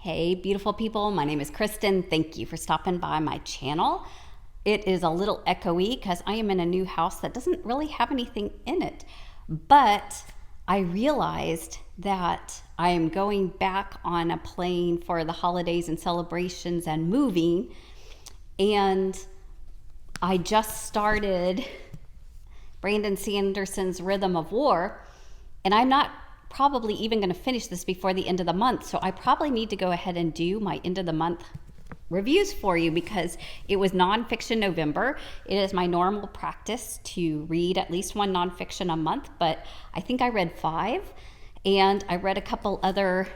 Hey, beautiful people. My name is Kristen. Thank you for stopping by my channel. It is a little echoey because I am in a new house that doesn't really have anything in it. But I realized that I am going back on a plane for the holidays and celebrations and moving. And I just started Brandon Sanderson's Rhythm of War. And I'm not probably even going to finish this before the end of the month. So I probably need to go ahead and do my end of the month reviews for you because it was Nonfiction November. It is my normal practice to read at least one nonfiction a month, but I think I read 5 and I read a couple other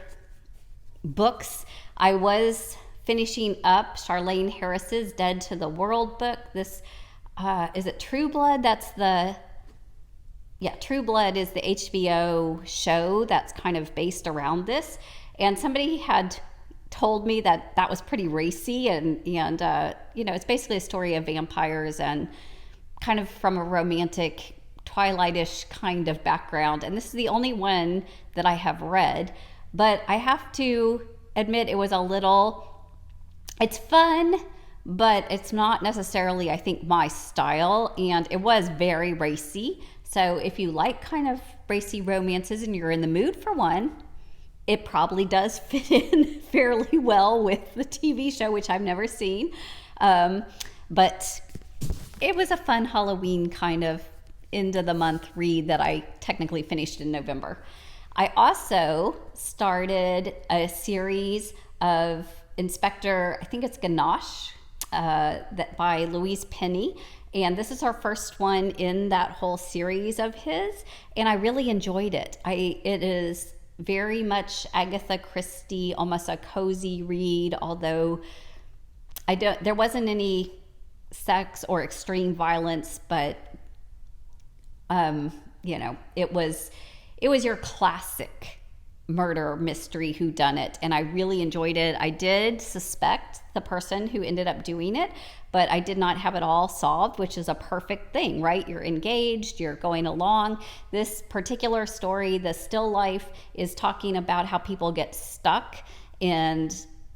books. I was finishing up Charlane Harris's Dead to the World book. This, is it True Blood? True Blood is the HBO show that's kind of based around this. And somebody had told me that that was pretty racy and it's basically a story of vampires and kind of from a romantic Twilight-ish kind of background. And this is the only one that I have read. But I have to admit it's fun, but it's not necessarily, I think, my style. And it was very racy. So if you like kind of racy romances and you're in the mood for one, it probably does fit in fairly well with the TV show, which I've never seen. But it was a fun Halloween kind of end of the month read that I technically finished in November. I also started a series of Inspector, I think it's Ganache, that by Louise Penny. And this is her first one in that whole series of his. And I really enjoyed it. It is very much Agatha Christie, almost a cozy read, although there wasn't any sex or extreme violence, but it was your classic murder mystery whodunit, and I really enjoyed it. I did suspect the person who ended up doing it, but I did not have it all solved, which is a perfect thing, right? You're engaged, you're going along. This particular story, The Still Life, is talking about how people get stuck in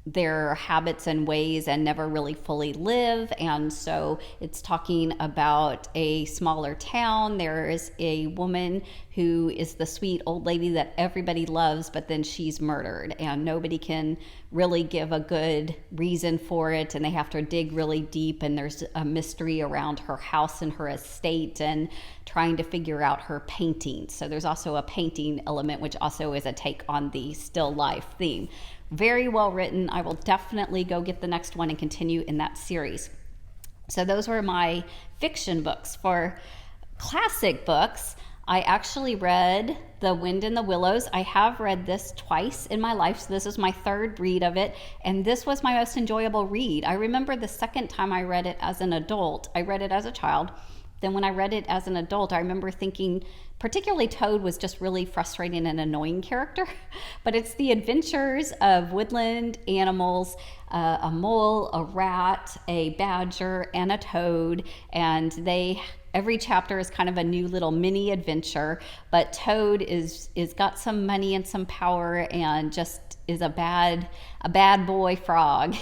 their habits and ways and never really fully live. And so it's talking about a smaller town. There is a woman who is the sweet old lady that everybody loves, but then she's murdered and nobody can really give a good reason for it. And they have to dig really deep. And there's a mystery around her house and her estate and trying to figure out her painting. So there's also a painting element, which also is a take on the still life theme. Very well written. I will definitely go get the next one and continue in that series. So those were my fiction books. For classic books, I actually read The Wind in the Willows. I have read this twice in my life, so this is my third read of it, and this was my most enjoyable read. I remember the second time I read it as an adult. I read it as a child. Then when I read it as an adult, I remember thinking, particularly Toad was just really frustrating and annoying character, but it's the adventures of woodland animals, a mole, a rat, a badger, and a toad, and every chapter is kind of a new little mini adventure, but Toad is got some money and some power and just is a bad boy frog.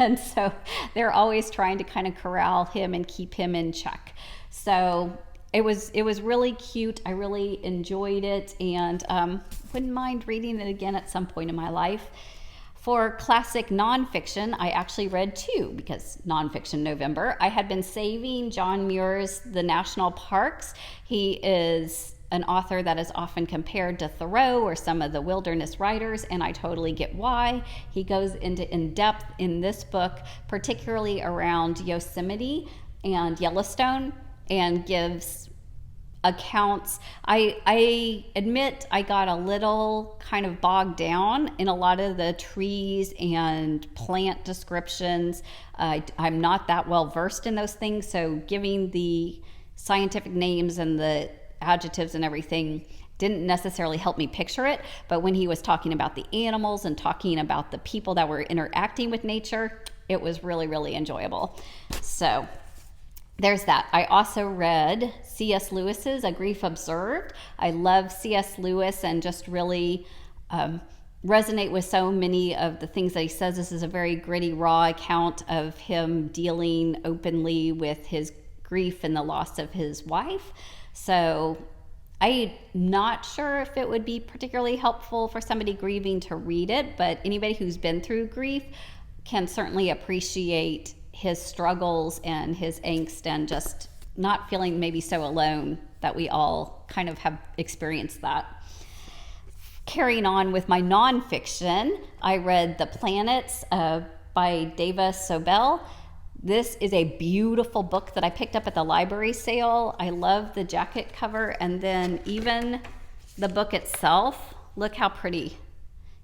And so they're always trying to kind of corral him and keep him in check. So it was really cute. I really enjoyed it and wouldn't mind reading it again at some point in my life. For classic nonfiction, I actually read 2 because Nonfiction November. I had been saving John Muir's The National Parks. He is an author that is often compared to Thoreau or some of the wilderness writers, and I totally get why. He goes into in-depth in this book, particularly around Yosemite and Yellowstone, and gives accounts. I admit I got a little kind of bogged down in a lot of the trees and plant descriptions. I'm not that well versed in those things, so giving the scientific names and the adjectives and everything didn't necessarily help me picture it. But when he was talking about the animals and talking about the people that were interacting with nature, it was really, really enjoyable. So there's that. I also read C.S. Lewis's A Grief Observed. I love C.S. Lewis and just really resonate with so many of the things that he says. This is a very gritty, raw account of him dealing openly with his grief and the loss of his wife. So I'm not sure if it would be particularly helpful for somebody grieving to read it, but anybody who's been through grief can certainly appreciate his struggles and his angst, and just not feeling maybe so alone, that we all kind of have experienced that. Carrying on with my nonfiction, I read The Planets by Dava Sobel. This is a beautiful book that I picked up at the library sale. I love the jacket cover, and then even the book itself. Look how pretty.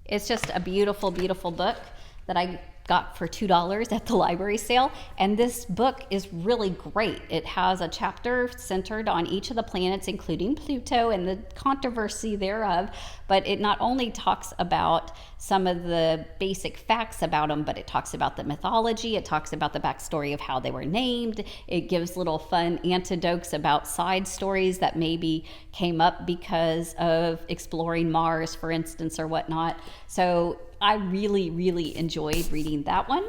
It's just a beautiful, beautiful book that I got for $2 at the library sale. And this book is really great. It has a chapter centered on each of the planets, including Pluto and the controversy thereof. But it not only talks about some of the basic facts about them, but it talks about the mythology. It talks about the backstory of how they were named. It gives little fun anecdotes about side stories that maybe came up because of exploring Mars, for instance, or whatnot. So I really, really enjoyed reading that one.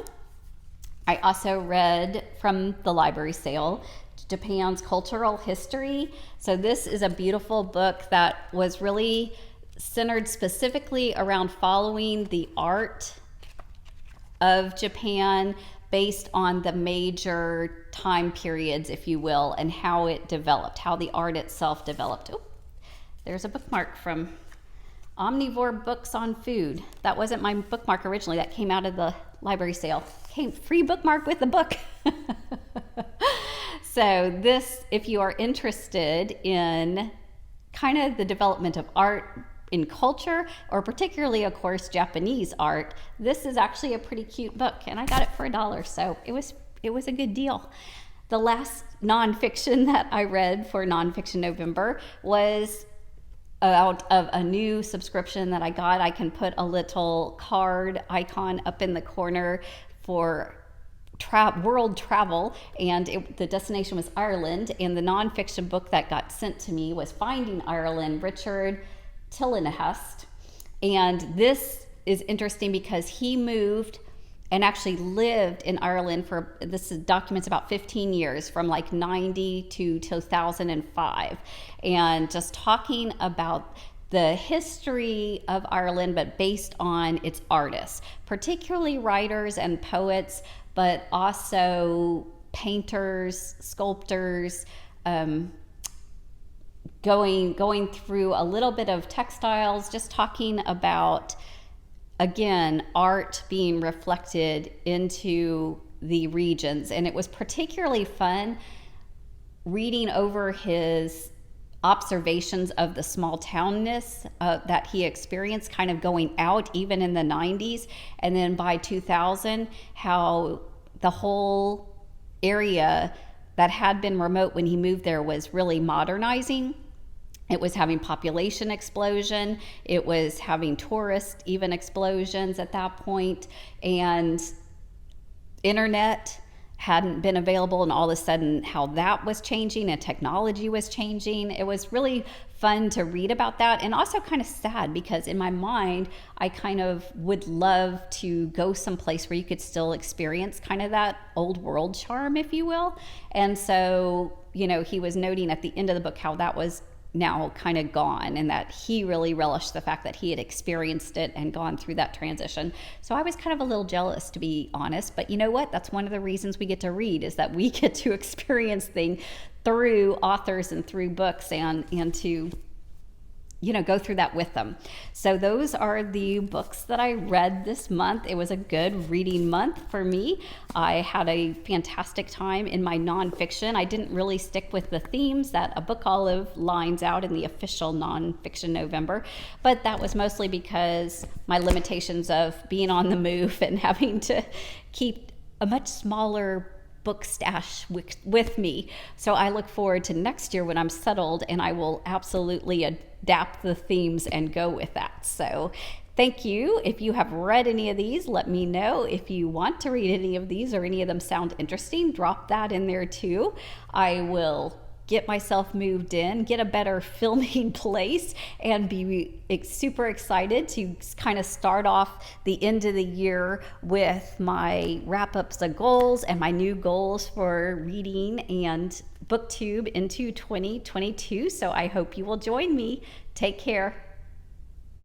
I also read from the library sale Japan's Cultural History. So this is a beautiful book that was really centered specifically around following the art of Japan based on the major time periods, if you will, and how it developed, how the art itself developed. Oh, there's a bookmark from Omnivore Books on Food. That wasn't my bookmark originally. That came out of the library sale. Came free bookmark with the book. So this, if you are interested in kind of the development of art in culture, or particularly, of course, Japanese art, this is actually a pretty cute book, and I got it for $1, so it was a good deal. The last nonfiction that I read for Nonfiction November was out of a new subscription that I got. I can put a little card icon up in the corner for world travel, and the destination was Ireland, and the nonfiction book that got sent to me was Finding Ireland, Richard Tillinghast. And this is interesting because he moved and actually lived in Ireland for, this documents about 15 years, from like 90 to 2005. And just talking about the history of Ireland, but based on its artists, particularly writers and poets, but also painters, sculptors, going through a little bit of textiles, just talking about, again, art being reflected into the regions. And it was particularly fun reading over his observations of the small townness that he experienced, kind of going out even in the 90s. And then by 2000, how the whole area that had been remote when he moved there was really modernizing. It was having population explosion. It was having tourist even explosions at that point. And internet hadn't been available, and all of a sudden how that was changing and technology was changing. It was really fun to read about that, and also kind of sad, because in my mind I kind of would love to go someplace where you could still experience kind of that old world charm, if you will. And so, you know, he was noting at the end of the book how that was now kind of gone, and that he really relished the fact that he had experienced it and gone through that transition. So I was kind of a little jealous, to be honest, but you know what? That's one of the reasons we get to read, is that we get to experience things through authors and through books, and to, you know, go through that with them. So those are the books that I read this month. It was a good reading month for me. I had a fantastic time in my nonfiction. I didn't really stick with the themes that a book olive lines out in the official Nonfiction November, but that was mostly because my limitations of being on the move and having to keep a much smaller book stash with me. So I look forward to next year when I'm settled, and I will absolutely adapt the themes and go with that. So thank you. If you have read any of these, let me know. If you want to read any of these or any of them sound interesting, drop that in there too. I will get myself moved in, get a better filming place, and be super excited to kind of start off the end of the year with my wrap-ups of goals and my new goals for reading and booktube into 2022. So I hope you will join me. Take care.